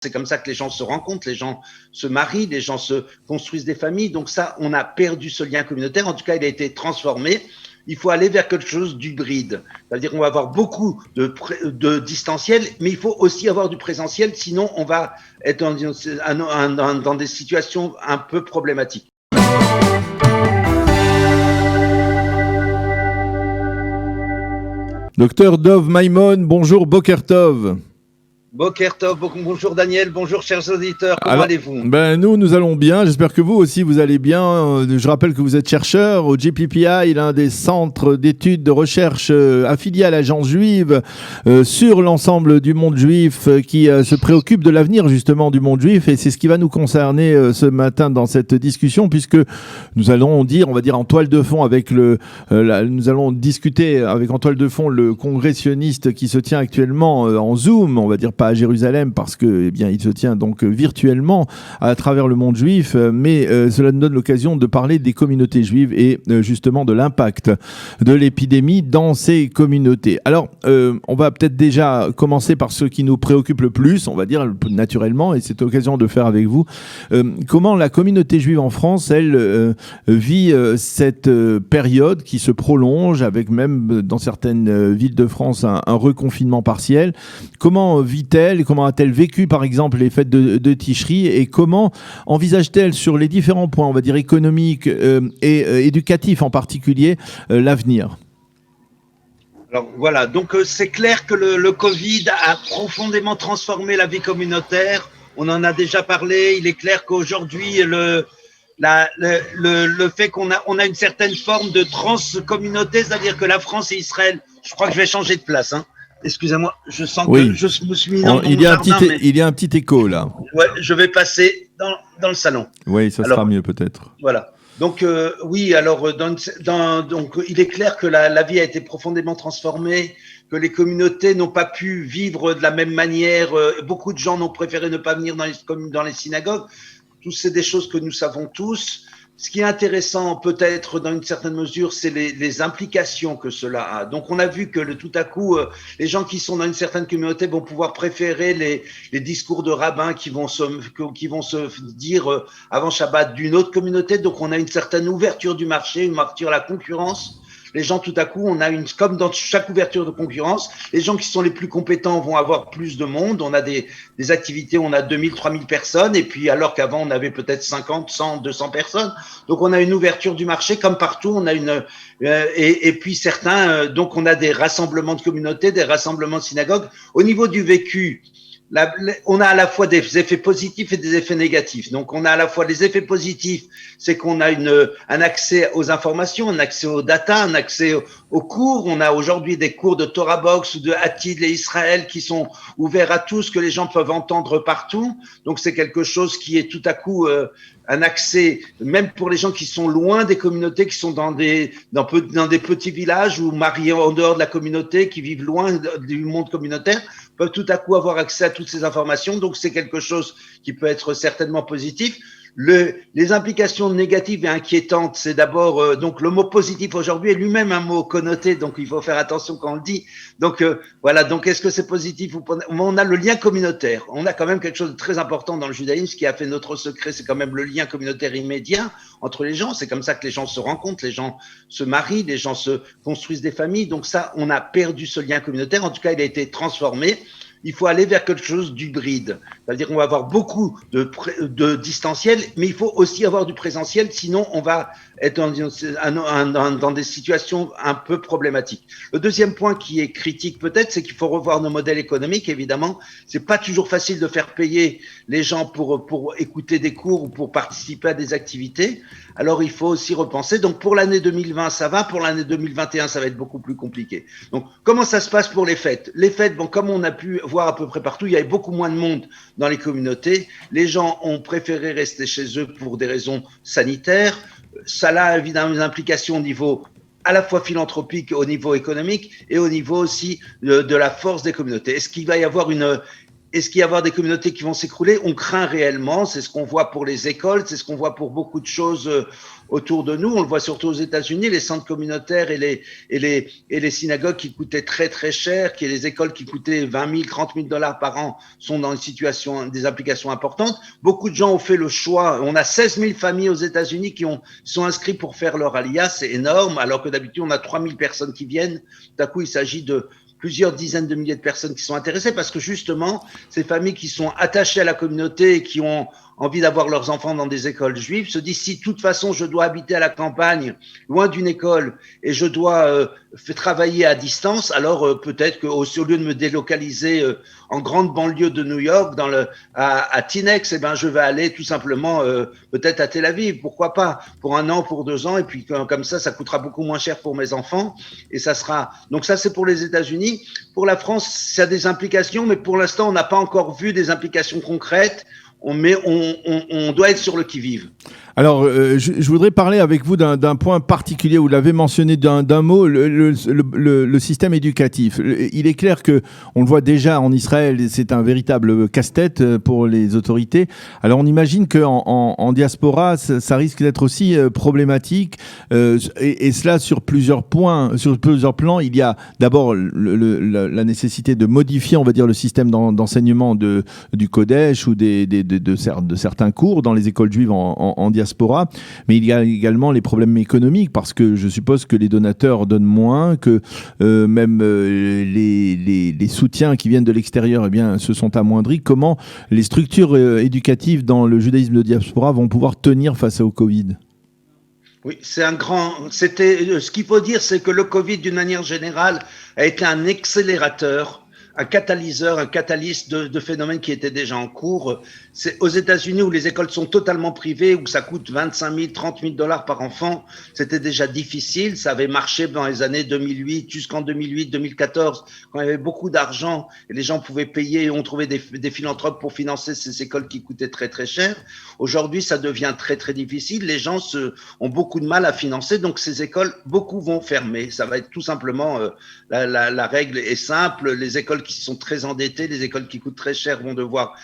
C'est comme ça que les gens se rencontrent, les gens se marient, les gens se construisent des familles. Donc ça, on a perdu ce lien communautaire. En tout cas, il a été transformé. Il faut aller vers quelque chose d'hybride. C'est-à-dire qu'on va avoir beaucoup de distanciel, mais il faut aussi avoir du présentiel. Sinon, on va être dans des situations un peu problématiques. Docteur Dov Maimon, bonjour Boker Tov. Boker Tov, bonjour Daniel, bonjour chers auditeurs, comment allez-vous? Nous allons bien, j'espère que vous aussi vous allez bien. Je rappelle que vous êtes chercheur au JPPI, l'un des centres d'études de recherche affiliés à l'agence juive sur l'ensemble du monde juif qui se préoccupe de l'avenir justement du monde juif, et c'est ce qui va nous concerner ce matin dans cette discussion, puisque nous allons en toile de fond avec nous allons discuter avec en toile de fond le congrès sioniste qui se tient actuellement en Zoom, on va dire pas à Jérusalem parce que il se tient donc virtuellement à travers le monde juif, mais cela nous donne l'occasion de parler des communautés juives et justement de l'impact de l'épidémie dans ces communautés. Alors, on va peut-être déjà commencer par ce qui nous préoccupe le plus, on va dire naturellement, et c'est l'occasion de faire avec vous, comment la communauté juive en France, elle, vit cette période qui se prolonge avec même dans certaines villes de France un reconfinement partiel. Comment vit-elle et comment a-t-elle vécu par exemple les fêtes de Tishri, et comment envisage-t-elle sur les différents points, on va dire économiques et éducatifs en particulier, l'avenir? Alors voilà, donc c'est clair que le Covid a profondément transformé la vie communautaire. On en a déjà parlé. Il est clair qu'aujourd'hui, le fait qu'on a une certaine forme de transcommunauté, c'est-à-dire que la France et Israël, je crois que je vais changer de place, hein. Excusez-moi, je sens que je me suis mis dans il y a un petit écho là. Ouais, je vais passer dans le salon. Oui, ça sera mieux peut-être. Voilà. Donc oui, alors donc il est clair que la vie a été profondément transformée, que les communautés n'ont pas pu vivre de la même manière. Beaucoup de gens n'ont préféré ne pas venir dans les synagogues. Tout c'est des choses que nous savons tous. Ce qui est intéressant, peut-être dans une certaine mesure, c'est les implications que cela a. Donc, on a vu que tout à coup, les gens qui sont dans une certaine communauté vont pouvoir préférer les discours de rabbins qui vont se dire avant Shabbat d'une autre communauté. Donc, on a une certaine ouverture du marché, une ouverture à la concurrence. Les gens, tout à coup, comme dans chaque ouverture de concurrence, les gens qui sont les plus compétents vont avoir plus de monde. On a des activités, on a 2000, 3000 personnes, et puis alors qu'avant, on avait peut-être 50, 100, 200 personnes. Donc, on a une ouverture du marché, comme partout. On a et puis certains, donc on a des rassemblements de communautés, des rassemblements de synagogues. Au niveau du vécu, on a à la fois des effets positifs et des effets négatifs. Donc, on a à la fois les effets positifs, c'est qu'on a un accès aux informations, un accès aux data, un accès aux cours. On a aujourd'hui des cours de Torah Box ou de Hatid et Israël qui sont ouverts à tous, que les gens peuvent entendre partout. Donc, c'est quelque chose qui est tout à coup un accès, même pour les gens qui sont loin des communautés, qui sont dans des petits villages ou mariés en dehors de la communauté, qui vivent loin du monde communautaire, peuvent tout à coup avoir accès à toutes ces informations. Donc, c'est quelque chose qui peut être certainement positif. Les implications négatives et inquiétantes, c'est d'abord donc le mot positif aujourd'hui est lui-même un mot connoté, donc il faut faire attention quand on le dit. Donc voilà, donc est-ce que c'est positif ou pas? On a le lien communautaire. On a quand même quelque chose de très important dans le judaïsme. Ce qui a fait notre secret, c'est quand même le lien communautaire immédiat entre les gens. C'est comme ça que les gens se rencontrent, les gens se marient, les gens se construisent des familles. Donc ça, on a perdu ce lien communautaire. En tout cas, il a été transformé. Il faut aller vers quelque chose d'hybride. C'est-à-dire qu'on va avoir beaucoup de distanciel, mais il faut aussi avoir du présentiel, sinon on va être dans des situations un peu problématiques. Le deuxième point qui est critique peut-être, c'est qu'il faut revoir nos modèles économiques, évidemment. C'est pas toujours facile de faire payer les gens pour écouter des cours ou pour participer à des activités. Alors il faut aussi repenser. Donc pour l'année 2020, ça va. Pour l'année 2021, ça va être beaucoup plus compliqué. Donc comment ça se passe pour les fêtes? Les fêtes, bon, comme on a pu voir à peu près partout, il y avait beaucoup moins de monde dans les communautés. Les gens ont préféré rester chez eux pour des raisons sanitaires. Ça a évidemment des implications au niveau à la fois philanthropique, au niveau économique et au niveau aussi de la force des communautés. Est-ce qu'il va y avoir est-ce qu'il y avoir des communautés qui vont s'écrouler? On craint réellement, c'est ce qu'on voit pour les écoles, c'est ce qu'on voit pour beaucoup de choses autour de nous. On le voit surtout aux États-Unis, les centres communautaires et les synagogues qui coûtaient très très cher, les écoles qui coûtaient 20 000, 30 000 $ par an sont dans des implications importantes. Beaucoup de gens ont fait le choix. On a 16 000 familles aux États-Unis qui sont inscrits pour faire leur aliyah, c'est énorme, alors que d'habitude on a 3 000 personnes qui viennent. D'un coup, il s'agit de plusieurs dizaines de milliers de personnes qui sont intéressées parce que justement, ces familles qui sont attachées à la communauté et qui ont envie d'avoir leurs enfants dans des écoles juives se disent si de toute façon je dois habiter à la campagne, loin d'une école et je dois travailler à distance, alors peut-être qu'au lieu de me délocaliser en grande banlieue de New York, à Teaneck, je vais aller tout simplement peut-être à Tel Aviv, pourquoi pas, pour 1 an, pour 2 ans, et puis comme ça coûtera beaucoup moins cher pour mes enfants, et ça sera… Donc ça, c'est pour les États-Unis. Pour la France, ça a des implications, mais pour l'instant, on n'a pas encore vu des implications concrètes. On doit être sur le qui-vive. Alors, je voudrais parler avec vous d'un point particulier. Vous l'avez mentionné d'un mot, le système éducatif. Il est clair que on le voit déjà en Israël, c'est un véritable casse-tête pour les autorités. Alors, on imagine qu'en diaspora, ça risque d'être aussi problématique. Et cela sur plusieurs points, sur plusieurs plans. Il y a d'abord la nécessité de modifier, on va dire, le système d'enseignement du Kodesh ou de certains cours dans les écoles juives en diaspora, mais il y a également les problèmes économiques parce que je suppose que les donateurs donnent moins, que même les soutiens qui viennent de l'extérieur se sont amoindris. Comment les structures éducatives dans le judaïsme de diaspora vont pouvoir tenir face au Covid ? Oui, ce qu'il faut dire, c'est que le Covid, d'une manière générale, a été un accélérateur, un catalyseur, un catalyste de phénomènes qui étaient déjà en cours. C'est aux États-Unis où les écoles sont totalement privées, où ça coûte 25 000, 30 000 $ par enfant. C'était déjà difficile. Ça avait marché dans les années 2008, jusqu'en 2008, 2014, quand il y avait beaucoup d'argent et les gens pouvaient payer et on trouvait des philanthropes pour financer ces écoles qui coûtaient très, très cher. Aujourd'hui, ça devient très, très difficile. Les gens ont beaucoup de mal à financer. Donc, ces écoles, beaucoup vont fermer. Ça va être tout simplement, la règle est simple. Les écoles qui sont très endettées, les écoles qui coûtent très cher vont devoir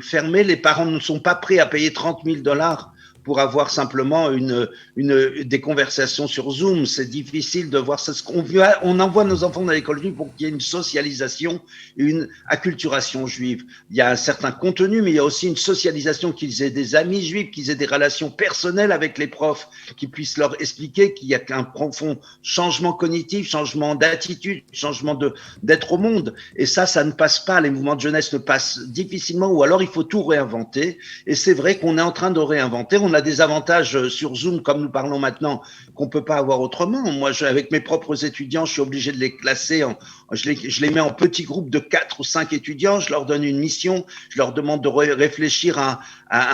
fermer. Les parents ne sont pas prêts à payer 30 000 $ pour avoir simplement des conversations sur Zoom. C'est difficile de voir ça. On envoie nos enfants dans l'école juive pour qu'il y ait une socialisation, une acculturation juive. Il y a un certain contenu, mais il y a aussi une socialisation, qu'ils aient des amis juifs, qu'ils aient des relations personnelles avec les profs, qu'ils puissent leur expliquer qu'il y a qu'un profond changement cognitif, changement d'attitude, changement d'être au monde. Et ça ne passe pas. Les mouvements de jeunesse ne passent difficilement, ou alors il faut tout réinventer. Et c'est vrai qu'on est en train de réinventer. On a des avantages sur Zoom, comme nous parlons maintenant, qu'on peut pas avoir autrement. Moi, avec mes propres étudiants, je suis obligé de les classer. Je les mets en petits groupes de 4 ou 5 étudiants. Je leur donne une mission. Je leur demande de réfléchir à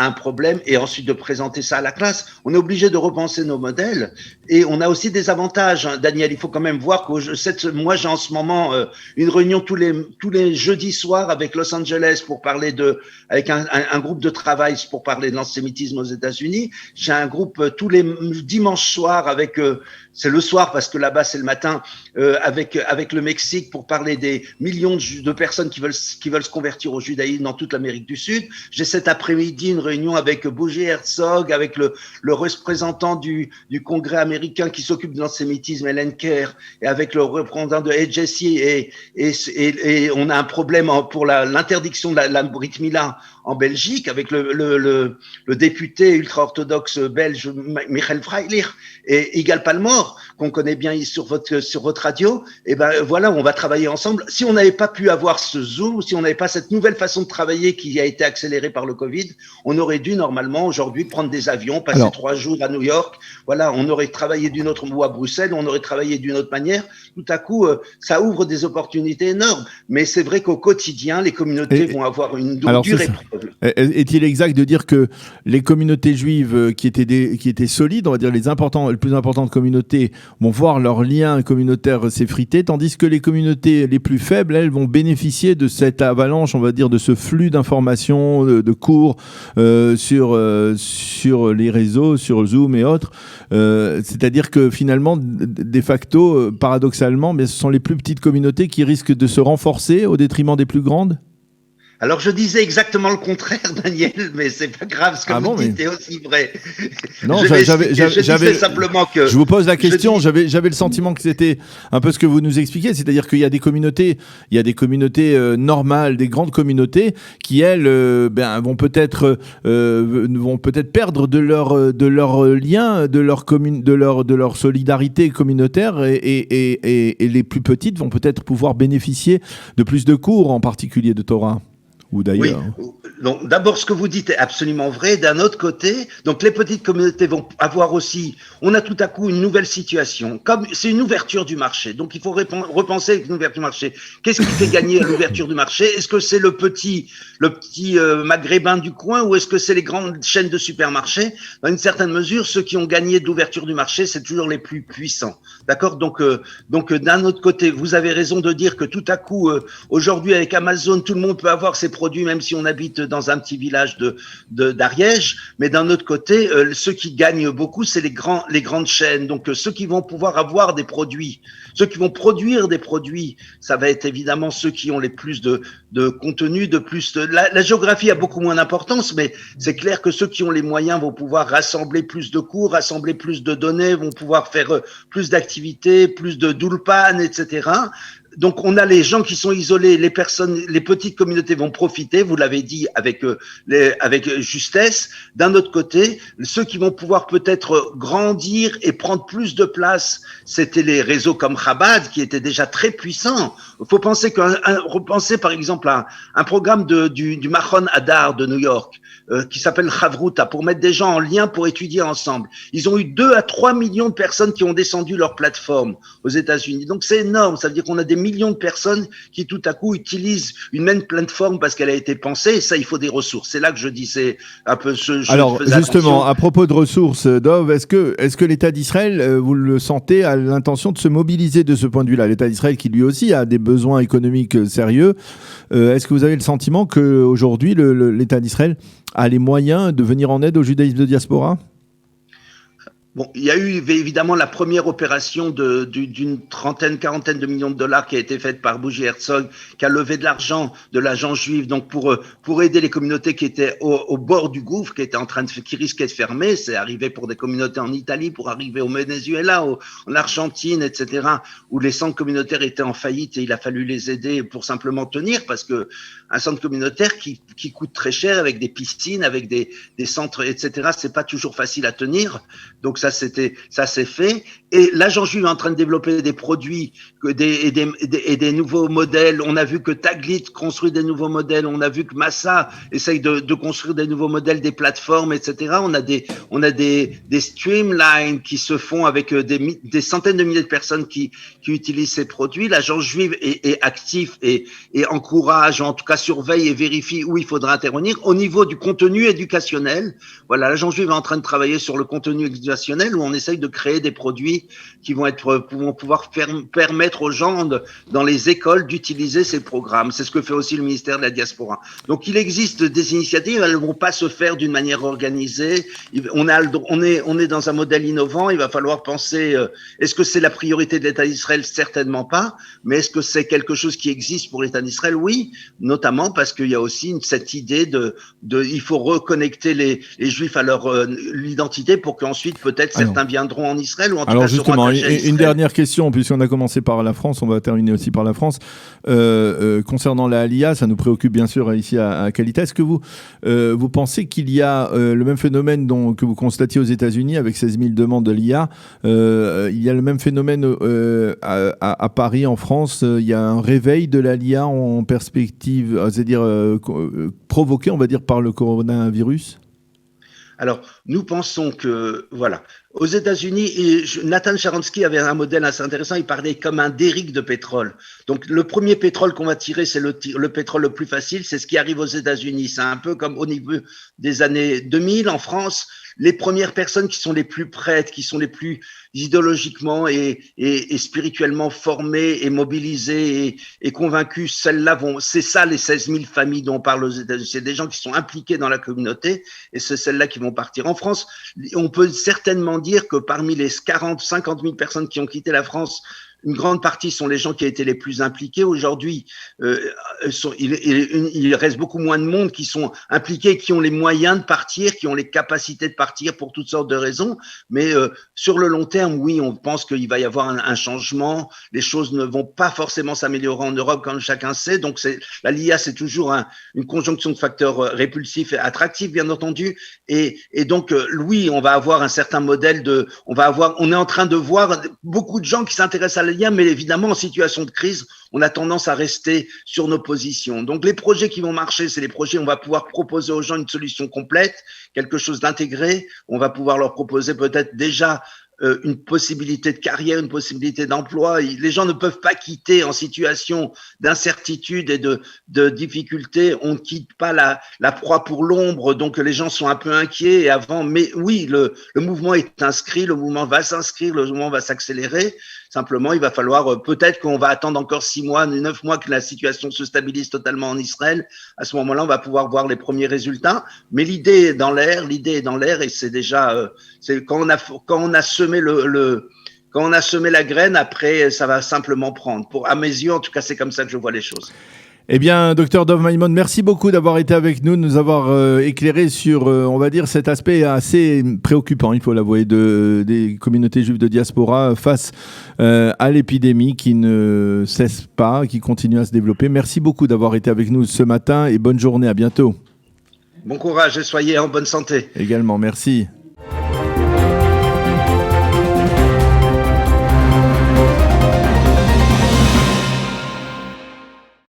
un problème et ensuite de présenter ça à la classe. On est obligé de repenser nos modèles. Et on a aussi des avantages, Daniel. Il faut quand même voir que moi, j'ai en ce moment une réunion tous les jeudis soirs avec Los Angeles pour parler avec un groupe de travail pour parler de l'antisémitisme aux États-Unis. J'ai un groupe tous les dimanches soirs c'est le soir parce que là-bas c'est le matin, avec le Mexique pour parler des millions de personnes qui veulent se convertir au judaïsme dans toute l'Amérique du Sud. J'ai cet après-midi une réunion avec Bougie Herzog, avec le représentant du Congrès américain qui s'occupe de l'antisémitisme, Helen Kerr, et avec le représentant de AJC et on a un problème pour l'interdiction de la Brit Mila en Belgique avec le député ultra-orthodoxe belge Michael Freilich et Igal Palmore, qu'on connaît bien sur votre radio. Et voilà, on va travailler ensemble. Si on n'avait pas pu avoir ce Zoom, si on n'avait pas cette nouvelle façon de travailler qui a été accélérée par le Covid, on aurait dû normalement aujourd'hui prendre des avions, passer 3 jours à New York. Voilà, on aurait travaillé d'une autre ou à Bruxelles, on aurait travaillé d'une autre manière. Tout à coup, ça ouvre des opportunités énormes. Mais c'est vrai qu'au quotidien, les communautés vont avoir une dure épreuve. Est-il exact de dire que les communautés juives qui étaient solides, on va dire les plus importantes communautés, vont voir leur lien communautaire s'effriter, tandis que les communautés les plus faibles, elles, vont bénéficier de cette avalanche, on va dire, de ce flux d'informations, de cours sur les réseaux, sur Zoom et autres. C'est-à-dire que finalement, de facto, paradoxalement, mais ce sont les plus petites communautés qui risquent de se renforcer au détriment des plus grandes ? Alors je disais exactement le contraire, Daniel, mais c'est pas grave, ce que Ah vous bon, mais dites est aussi vrai. non, Je disais simplement que je vous pose la je question. dis, J'avais le sentiment que c'était un peu ce que vous nous expliquez, c'est-à-dire qu'il y a des communautés, normales, des grandes communautés qui elles, vont peut-être perdre de leur lien, de leur solidarité communautaire, et les plus petites vont peut-être pouvoir bénéficier de plus de cours, en particulier de Torah ou oui, d'ailleurs. donc d'abord ce que vous dites est absolument vrai. D'un autre côté, donc les petites communautés vont avoir aussi, on a tout à coup une nouvelle situation. Comme c'est une ouverture du marché, donc il faut repenser avec une ouverture du marché. Qu'est-ce qui fait gagner à l'ouverture du marché? Est-ce que c'est le petit maghrébin du coin ou est-ce que c'est les grandes chaînes de supermarchés? Dans une certaine mesure, ceux qui ont gagné de l'ouverture du marché, c'est toujours les plus puissants. D'accord? Donc d'un autre côté, vous avez raison de dire que tout à coup, aujourd'hui avec Amazon, tout le monde peut avoir ses produits, même si on habite dans un petit village d'Ariège. Mais d'un autre côté, ceux qui gagnent beaucoup, c'est les grandes chaînes. Donc ceux qui vont pouvoir avoir des produits, ceux qui vont produire des produits, ça va être évidemment ceux qui ont les plus de contenu, la géographie a beaucoup moins d'importance, mais c'est clair que ceux qui ont les moyens vont pouvoir rassembler plus de cours, rassembler plus de données, vont pouvoir faire plus d'activités, plus de d'ulpan, etc. Donc, on a les gens qui sont isolés, les petites communautés vont profiter, vous l'avez dit avec justesse. D'un autre côté, ceux qui vont pouvoir peut-être grandir et prendre plus de place, c'était les réseaux comme Chabad, qui étaient déjà très puissants. Il faut penser repenser par exemple à un programme du Machon Hadar de New York, qui s'appelle Chavruta, pour mettre des gens en lien pour étudier ensemble. Ils ont eu 2 à 3 millions de personnes qui ont descendu leur plateforme aux États-Unis. Donc, c'est énorme. Ça veut dire qu'on a des millions de personnes qui tout à coup utilisent une même plateforme parce qu'elle a été pensée, et ça il faut des ressources. C'est là que je disais un peu Alors justement, à propos de ressources, Dov, est-ce que l'État d'Israël, vous le sentez, a l'intention de se mobiliser de ce point de vue-là? L'État d'Israël qui lui aussi a des besoins économiques sérieux. Est-ce que vous avez le sentiment qu'aujourd'hui l'État d'Israël a les moyens de venir en aide au judaïsme de diaspora? Bon, il y a eu évidemment la première opération d'une quarantaine de millions de dollars qui a été faite par Bougie Herzog, qui a levé de l'argent de l'agence juive, donc pour aider les communautés qui étaient au bord du gouffre, qui risquaient de fermer. C'est arrivé pour des communautés en Italie, pour arriver au Venezuela, en Argentine, etc., où les centres communautaires étaient en faillite et il a fallu les aider pour simplement tenir, parce que un centre communautaire qui coûte très cher avec des piscines, avec des centres, etc., c'est pas toujours facile à tenir. Donc ça s'est fait. Et l'agence juive est en train de développer des produits et des nouveaux modèles. On a vu que Taglit construit des nouveaux modèles. On a vu que Massa essaye de construire des nouveaux modèles, des plateformes, etc. On a des streamlines qui se font avec des centaines de milliers de personnes qui utilisent ces produits. L'agence juive est active et encourage, en tout cas surveille et vérifie où il faudra intervenir. Au niveau du contenu éducationnel, voilà, l'agence juive est en train de travailler sur le contenu éducationnel, où on essaye de créer des produits qui vont pouvoir permettre aux gens dans les écoles d'utiliser ces programmes. C'est ce que fait aussi le ministère de la Diaspora. Donc, il existe des initiatives, elles ne vont pas se faire d'une manière organisée. On est dans un modèle innovant. Il va falloir penser, est-ce que c'est la priorité de l'État d'Israël? Certainement pas. Mais est-ce que c'est quelque chose qui existe pour l'État d'Israël? Oui, notamment parce qu'il y a aussi cette idée il faut reconnecter les Juifs à leur l'identité pour qu'ensuite peut-être certains viendront en Israël ou en tout cas justement, seront attachés à Israël. Une dernière question, puisqu'on a commencé par la France, on va terminer aussi par la France. Concernant la Aliyah, ça nous préoccupe bien sûr ici à Qualité. Est-ce que vous pensez qu'il y a le même phénomène que vous constatiez aux États-Unis avec 16 000 demandes de l'IA, il y a le même phénomène à Paris, en France? Il y a un réveil de l'Aliyah en perspective, c'est-à-dire provoqué, on va dire, par le coronavirus? Alors, nous pensons que, voilà, aux États-Unis, Nathan Sharansky avait un modèle assez intéressant, il parlait comme un derrick de pétrole. Donc, le premier pétrole qu'on va tirer, c'est le pétrole le plus facile, c'est ce qui arrive aux États-Unis. C'est un peu comme au niveau des années 2000 en France. Les premières personnes qui sont les plus prêtes, qui sont les plus idéologiquement et spirituellement formées et mobilisées et convaincues, celles-là c'est ça les 16 000 familles dont on parle aux États-Unis. C'est des gens qui sont impliqués dans la communauté et c'est celles-là qui vont partir. En France, on peut certainement dire que parmi les 50 000 personnes qui ont quitté la France, une grande partie sont les gens qui étaient les plus impliqués. Aujourd'hui, il reste beaucoup moins de monde qui sont impliqués, qui ont les moyens de partir, qui ont les capacités de partir pour toutes sortes de raisons. Mais sur le long terme, oui, on pense qu'il va y avoir un changement. Les choses ne vont pas forcément s'améliorer en Europe, comme chacun sait. Donc, l'IA, c'est toujours une conjonction de facteurs répulsifs et attractifs, bien entendu. Et donc, oui, on va avoir un certain modèle on est en train de voir beaucoup de gens qui s'intéressent à l'IA, mais évidemment, en situation de crise, on a tendance à rester sur nos positions. Donc, les projets qui vont marcher, c'est les projets où on va pouvoir proposer aux gens une solution complète, quelque chose d'intégré. On va pouvoir leur proposer peut-être déjà une possibilité de carrière, une possibilité d'emploi. Les gens ne peuvent pas quitter en situation d'incertitude et de difficulté. On ne quitte pas la proie pour l'ombre, donc les gens sont un peu inquiets et avant. Mais oui, le mouvement est inscrit, le mouvement va s'inscrire, le mouvement va s'accélérer. Simplement, il va falloir, peut-être qu'on va attendre encore 6 mois, 9 mois que la situation se stabilise totalement en Israël. À ce moment-là, on va pouvoir voir les premiers résultats. Mais l'idée est dans l'air et c'est déjà, quand on a semé quand on a semé la graine, après, ça va simplement prendre. À mes yeux, en tout cas, c'est comme ça que je vois les choses. Eh bien, Dr Dov Maimon, merci beaucoup d'avoir été avec nous, de nous avoir éclairé sur, on va dire, cet aspect assez préoccupant, il faut l'avouer, des communautés juives de diaspora face à l'épidémie qui ne cesse pas, qui continue à se développer. Merci beaucoup d'avoir été avec nous ce matin et bonne journée, à bientôt. Bon courage et soyez en bonne santé. Également, merci.